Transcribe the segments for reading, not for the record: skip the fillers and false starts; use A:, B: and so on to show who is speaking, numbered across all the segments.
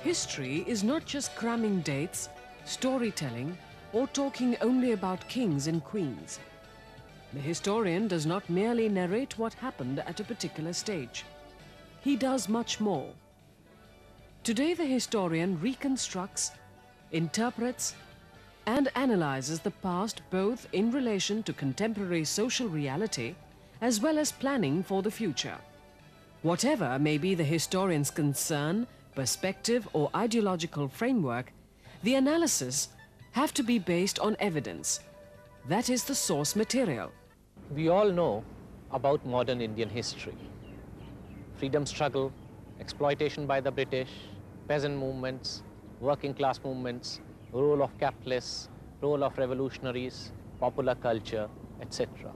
A: History is not just cramming dates, storytelling, or talking only about kings and queens. The historian does not merely narrate what happened at a particular stage. He does much more. Today, the historian reconstructs, interprets, and analyzes the past both in relation to contemporary social reality as well as planning for the future. Whatever may be the historian's concern, perspective, or ideological framework, the analysis have to be based on evidence. That is the source material.
B: We all know about modern Indian history. Freedom struggle, exploitation by the British, peasant movements, working class movements, role of capitalists, role of revolutionaries, popular culture, etc.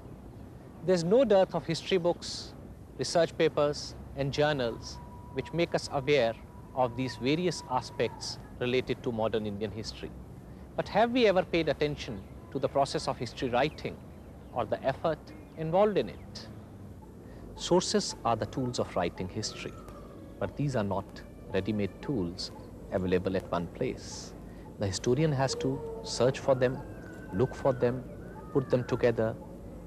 B: There's no dearth of history books, research papers, and journals which make us aware of these various aspects related to modern Indian history. But have we ever paid attention to the process of history writing or the effort involved in it? Sources are the tools of writing history, but these are not ready-made tools available at one place. The historian has to search for them, look for them, put them together,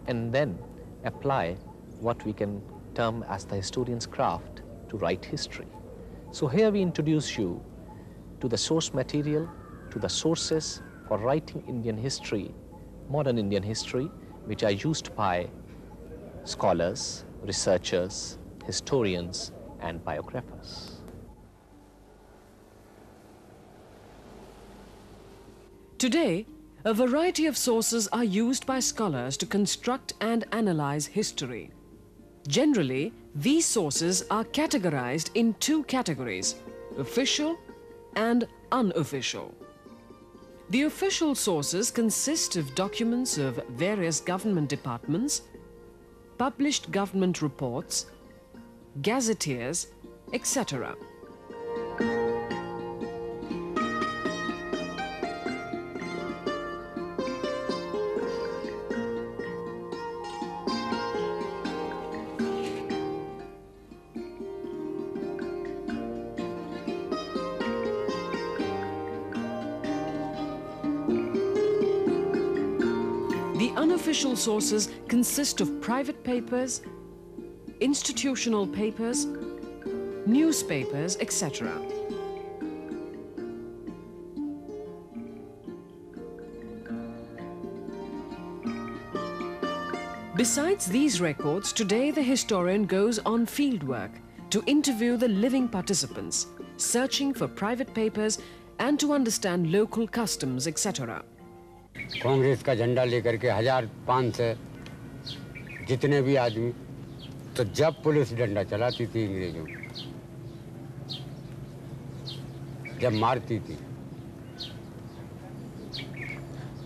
B: and then apply what we can term as the historian's craft to write history. So here we introduce you to the source material, to the sources for writing Indian history, modern Indian history, which are used by scholars, researchers, historians, and biographers.
A: Today, a variety of sources are used by scholars to construct and analyze history. Generally, these sources are categorized in two categories: official and unofficial. The official sources consist of documents of various government departments, published government reports, gazetteers, etc. The unofficial sources consist of private papers, institutional papers, newspapers, etc. Besides these records, today the historian goes on fieldwork to interview the living participants, searching for private papers and to understand local customs, etc.
C: Congress का झंडा लेकर के 1500 जितने भी आदमी, तो जब police डंडा चलाती थी अंग्रेजों, जब मारती थी,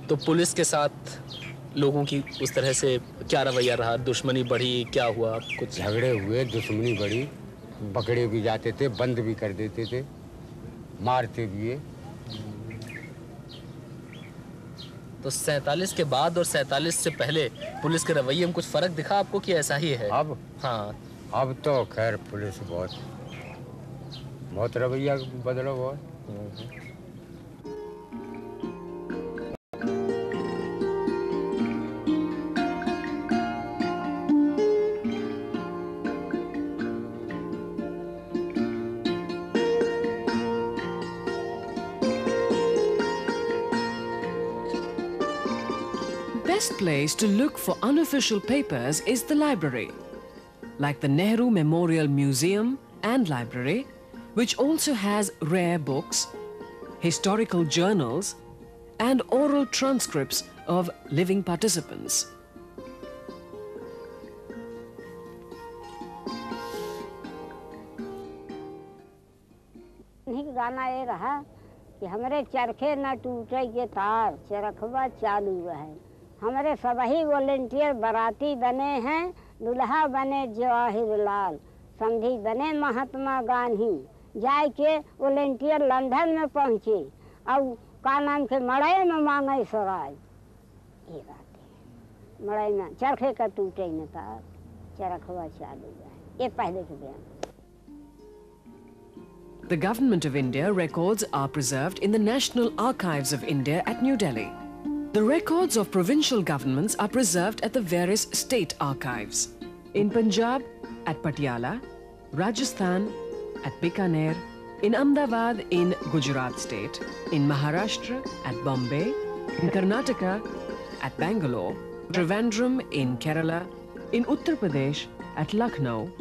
D: तो पुलिस के साथ लोगों की उस तरह से क्या रवैया रहा? दुश्मनी बढ़ी, क्या हुआ? कुछ
C: झगड़े हुए, दुश्मनी बढ़ी, पकड़े भी जाते थे, बंद भी कर देते थे, मारते भी है।
D: तो 47 के बाद और 47 से पहले पुलिस के रवैये में कुछ फर्क दिखा आपको कि ऐसा ही है?
C: अब
D: हाँ,
C: अब तो खैर पुलिस बहुत रवैया बदला हुआ है।
A: Best place to look for unofficial papers is the library, like the Nehru Memorial Museum and Library, which also has rare books, historical journals, and oral transcripts of living participants.
E: गाना ये रहा कि हमारे चरखे न टूटे ये तार, चरखवा चालू रहे। हमारे सभी वॉलेंटियर बराती बने हैं, दुल्हा बने जवाहिरलाल, समधी बने महात्मा गांधी। जाए के वॉलेंटियर लंदन में पहुँचे, अब का नाम के मड़ई में मांगे सराय। ये बात है, मड़ई में चरखे का टूटे न तार, चरखवा चालू रहे। ये पहले के बयान।
A: The Government of India records are preserved in the National Archives of India at New Delhi. The records of provincial governments are preserved at the various state archives. In Punjab, at Patiala, Rajasthan, at Bikaner, in Ahmedabad in Gujarat state, in Maharashtra at Bombay, in Karnataka at Bangalore, Trivandrum in Kerala, in Uttar Pradesh at Lucknow,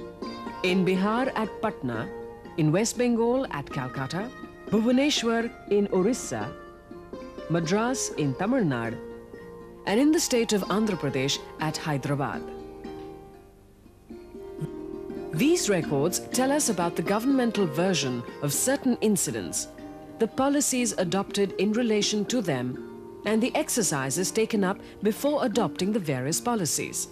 A: in Bihar at Patna, in West Bengal at Calcutta, Bhubaneswar in Orissa, Madras in Tamil Nadu, and in the state of Andhra Pradesh at Hyderabad. These records tell us about the governmental version of certain incidents, the policies adopted in relation to them, and the exercises taken up before adopting the various policies.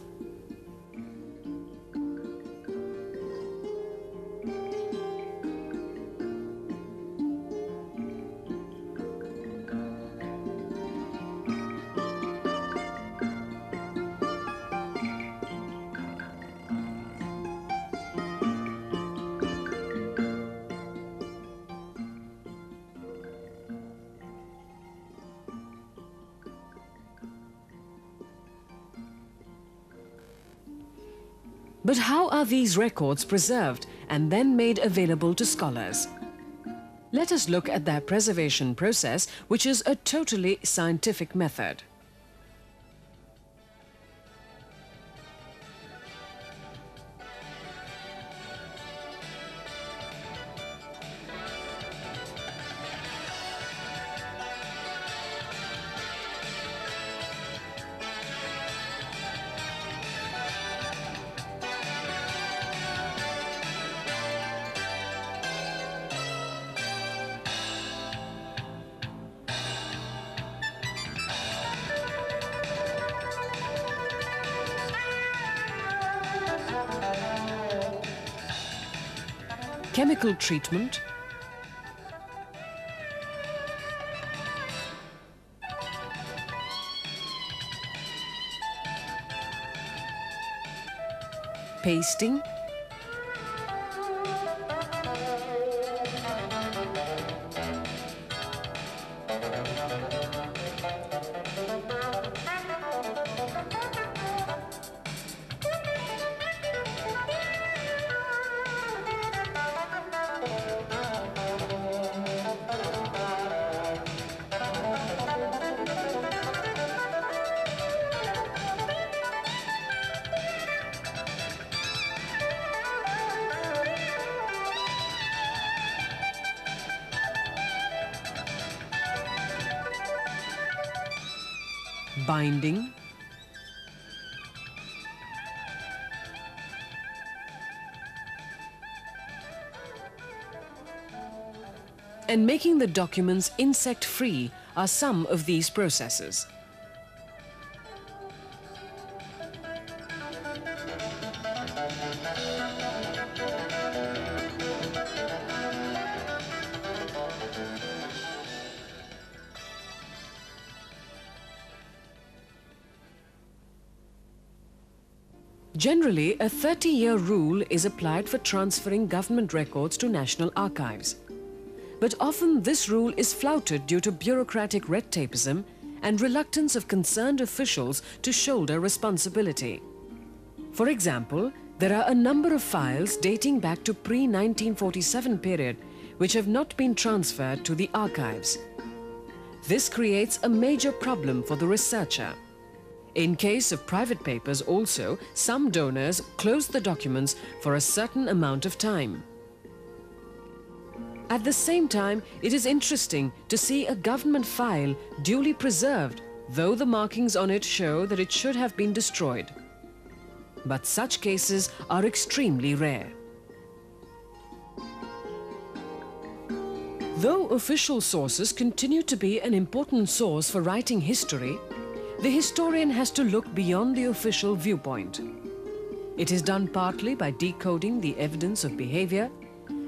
A: But how are these records preserved and then made available to scholars? Let us look at their preservation process, which is a totally scientific method. Chemical treatment, pasting, binding, and making the documents insect-free are some of these processes. Generally, a 30-year rule is applied for transferring government records to national archives. But often this rule is flouted due to bureaucratic red tapeism and reluctance of concerned officials to shoulder responsibility. For example, there are a number of files dating back to pre-1947 period which have not been transferred to the archives. This creates a major problem for the researcher. In case of private papers also, some donors close the documents for a certain amount of time. At the same time, it is interesting to see a government file duly preserved, though the markings on it show that it should have been destroyed. But such cases are extremely rare. Though official sources continue to be an important source for writing history, the historian has to look beyond the official viewpoint. It is done partly by decoding the evidence of behavior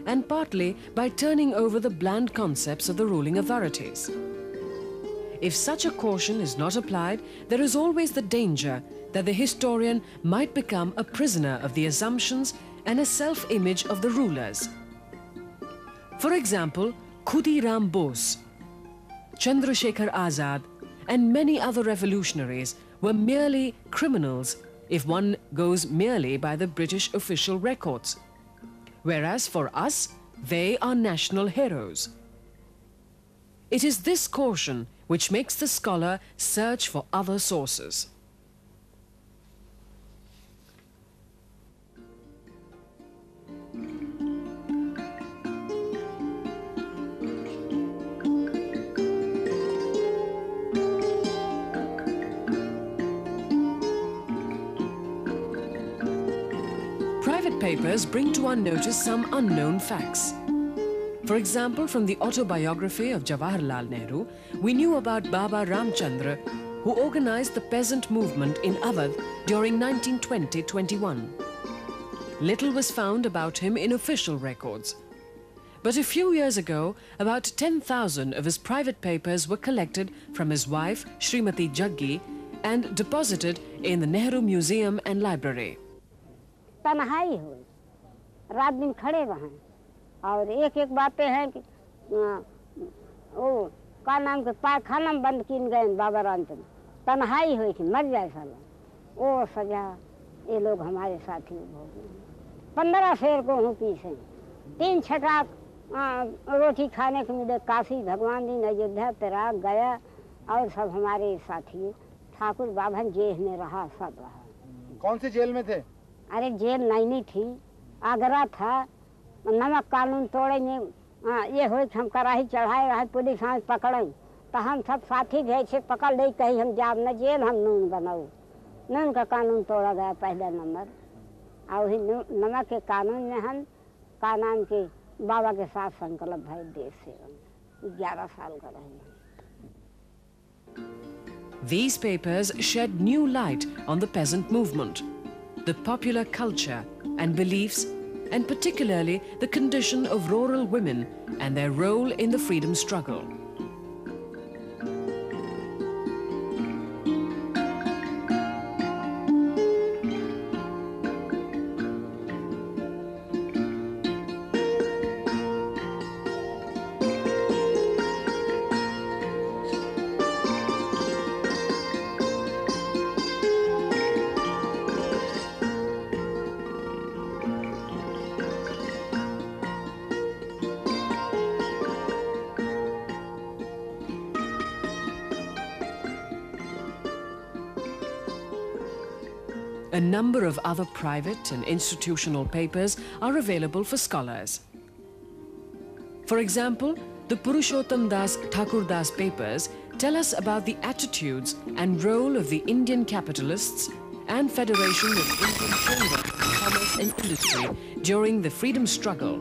A: and partly by turning over the bland concepts of the ruling authorities. If such a caution is not applied, there is always the danger that the historian might become a prisoner of the assumptions and a self-image of the rulers. For example, Khudiram Bose, Chandrasekhar Azad, and many other revolutionaries were merely criminals if one goes merely by the British official records. Whereas for us, they are national heroes. It is this caution which makes the scholar search for other sources. Private papers bring to our notice some unknown facts. For example, from the autobiography of Jawaharlal Nehru, we knew about Baba Ramchandra, who organized the peasant movement in Awadh during 1920-21. Little was found about him in official records. But a few years ago, about 10,000 of his private papers were collected from his wife, Srimati Jaggi, and deposited in the Nehru Museum and Library.
E: तन्हाई हुई, रात दिन खड़े रहे और एक एक बातें हैं कि वो का नाम के पायखाना में बंद किन गए बाबा रामचंद्र, तन्हाई हुई कि मर जाए साला, वो सजा ये लोग हमारे साथी भोगे। 15 शेर को हूँ पीछे, 3 छटाक रोटी खाने को मिले, काशी भगवान दिन अयोध्या तेरा गया और सब हमारे साथी। ठाकुर बाभन जेल में रहा, सब रहा।
F: कौन सी जेल में थे?
E: अरे जेल नैनी थी, आगरा था। नमक कानून तोड़े में ये हो हम कराही चढ़ाए रहे, पुलिस हमें पकड़े तो हम सब साथी भेज से पकड़ ले, कहीं हम जाब न जेल, हम नून बनाऊ। नून का कानून तोड़ा गया पहला नंबर, और वही नमक के कानून में हम का नाम के बाबा के साथ संकल्प भाई देश सेवन 11 साल का रहे।
A: These papers shed new light on the peasant movement, the popular culture and beliefs, and particularly the condition of rural women and their role in the freedom struggle. A number of other private and institutional papers are available for scholars. For example, the Purushottam Das Thakur Das papers tell us about the attitudes and role of the Indian capitalists and Federation of Indian Chamber of Commerce and Industry during the freedom struggle.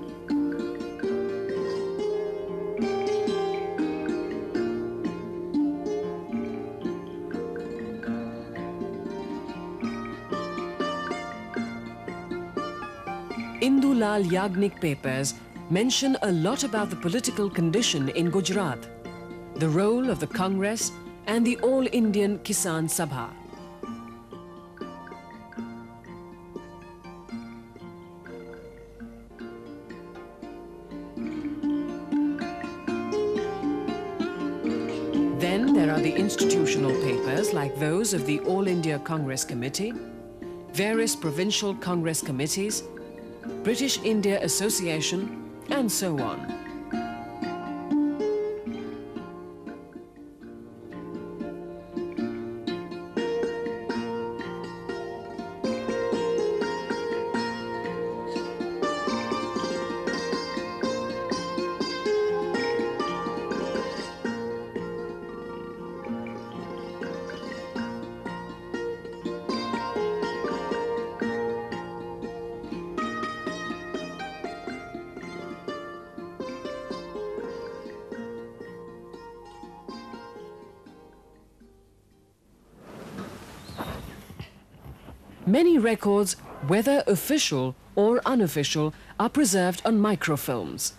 A: Indulal Yagnik papers mention a lot about the political condition in Gujarat, the role of the Congress and the All Indian Kisan Sabha. Then there are the institutional papers like those of the All India Congress Committee, various provincial Congress committees, British India Association, and so on. Many records, whether official or unofficial, are preserved on microfilms.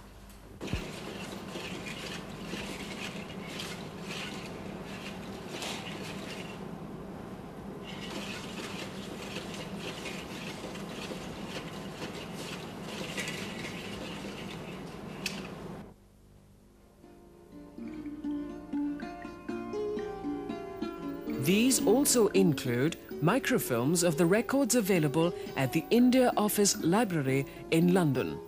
A: These also include microfilms of the records available at the India Office Library in London.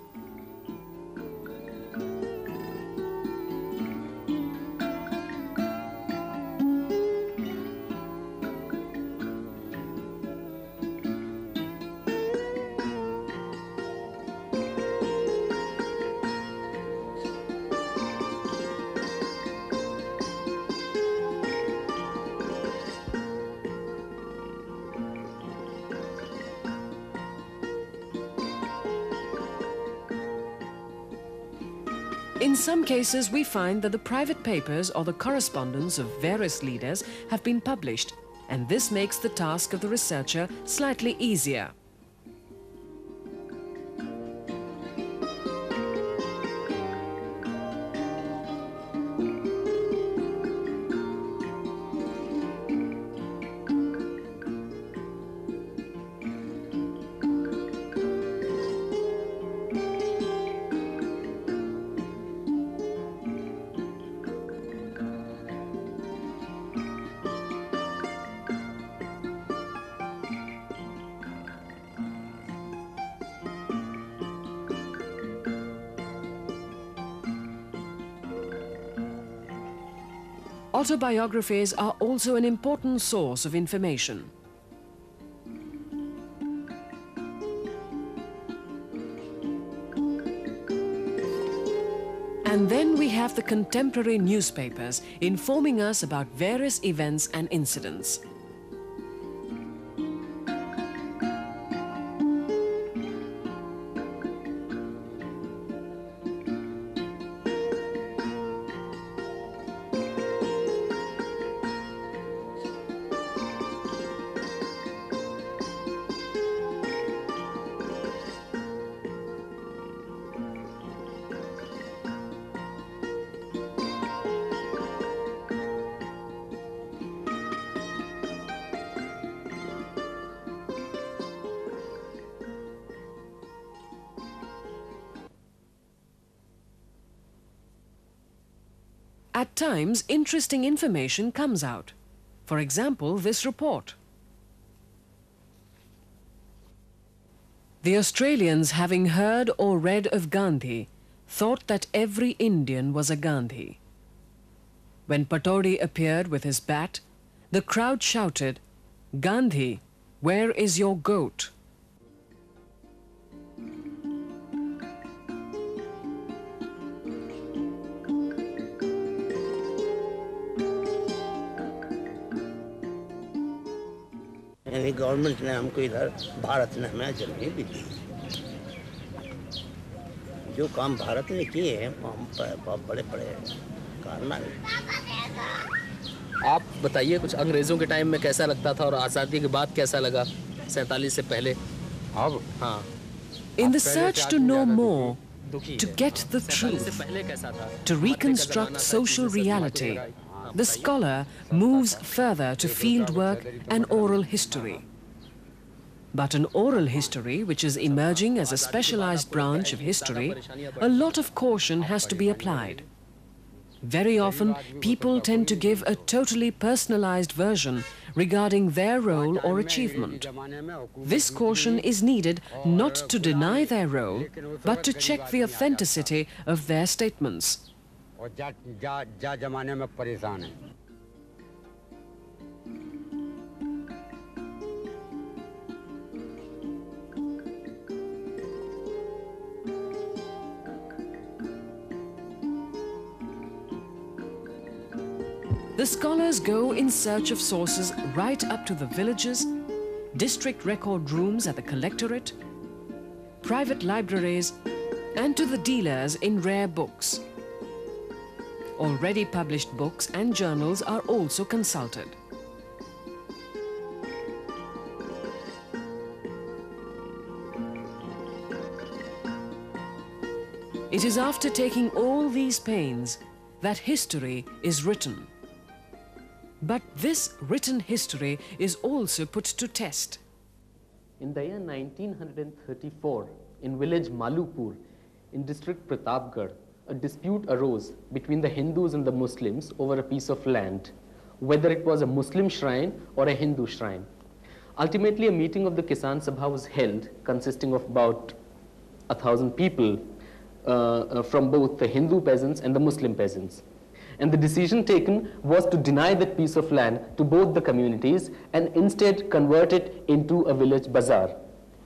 A: In some cases, we find that the private papers or the correspondence of various leaders have been published, and this makes the task of the researcher slightly easier. Autobiographies are also an important source of information. And then we have the contemporary newspapers informing us about various events and incidents. At times, interesting information comes out. For example, this report. The Australians, having heard or read of Gandhi, thought that every Indian was a Gandhi. When Patodi appeared with his bat, the crowd shouted, "Gandhi, where is your goat?"
G: यानी government ने हमको इधर भारत ने हमें जमीन भी दी। जो काम भारत ने किए हैं वो हम बहुत बड़े बड़े कारनामे।
D: आप बताइए कुछ, अंग्रेज़ों के टाइम में कैसा लगता था और आज़ादी के बाद कैसा लगा, 47 से पहले?
C: अब
D: हाँ,
A: In the search to know more, to get the truth, to reconstruct social reality, the scholar moves further to fieldwork and oral history. But an oral history, which is emerging as a specialized branch of history, a lot of caution has to be applied. Very often, people tend to give a totally personalized version regarding their role or achievement. This caution is needed not to deny their role, but to check the authenticity of their statements.
C: और जा जमाने में परेशान है।
A: The scholars go in search of sources right up to the villages, district record rooms at the collectorate, private libraries, and to the dealers in rare books. Already published books and journals are also consulted. It is after taking all these pains that history is written. But this written history is also put to test.
B: In the year 1934, in village Malupur, in district Pratapgarh, a dispute arose between the Hindus and the Muslims over a piece of land.
D: whether it was a Muslim shrine or a Hindu shrine. Ultimately, a meeting of the Kisan Sabha was held, consisting of about 1,000 people from both the Hindu peasants and the Muslim peasants. And the decision taken was to deny that piece of land to both the communities and instead convert it into a village bazaar.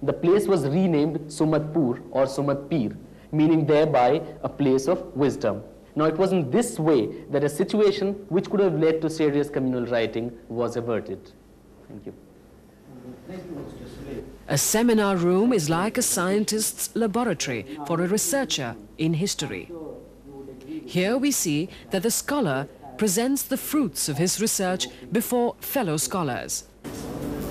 D: The place was renamed Sumatpur or Sumatpir, meaning thereby a place of wisdom. Now, it was in this way that a situation which could have led to serious communal rioting was averted. Thank you.
A: A seminar room is like a scientist's laboratory for a researcher in history. Here we see that the scholar presents the fruits of his research before fellow scholars.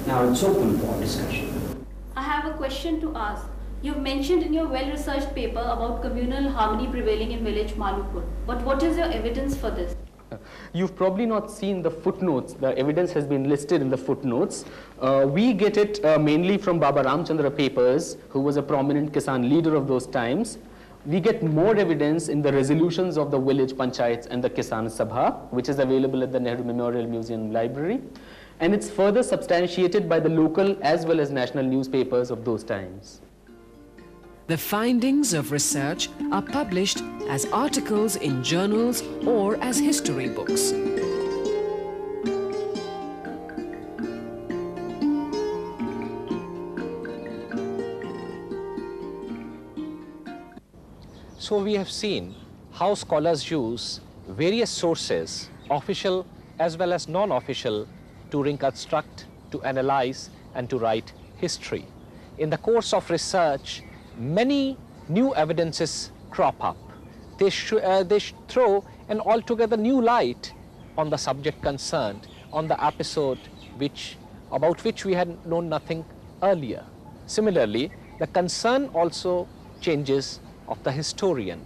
H: Now it's open for discussion.
I: I have a question to ask. You've mentioned in your well-researched paper about communal harmony prevailing in village Malupur. But what is your evidence for this?
D: You've probably not seen the footnotes. The evidence has been listed in the footnotes. We get it mainly from Baba Ramchandra papers, who was a prominent Kisan leader of those times. We get more evidence in the resolutions of the village panchayats and the Kisan Sabha, which is available at the Nehru Memorial Museum Library. And it's further substantiated by the local as well as national newspapers of those times.
A: The findings of research are published as articles in journals or as history books.
B: So we have seen how scholars use various sources, official as well as non-official, to reconstruct, to analyze, and to write history. In the course of research, many new evidences crop up. They throw an altogether new light on the subject concerned, on the episode about which we had known nothing earlier. Similarly, the concern also changes of the historian,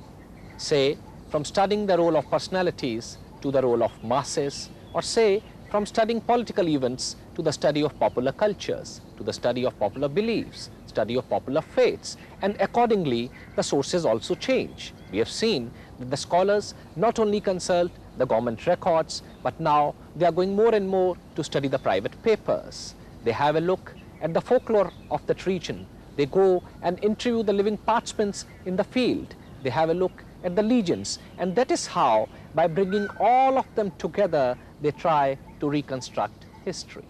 B: say from studying the role of personalities to the role of masses, or say from studying political events to the study of popular cultures, to the study of popular beliefs, study of popular faiths, and accordingly the sources also change. We have seen that the scholars not only consult the government records, but now they are going more and more to study the private papers. They have a look at the folklore of that region. They go and interview the living participants in the field. They have a look at the legends, and that is how, by bringing all of them together, they try to reconstruct history.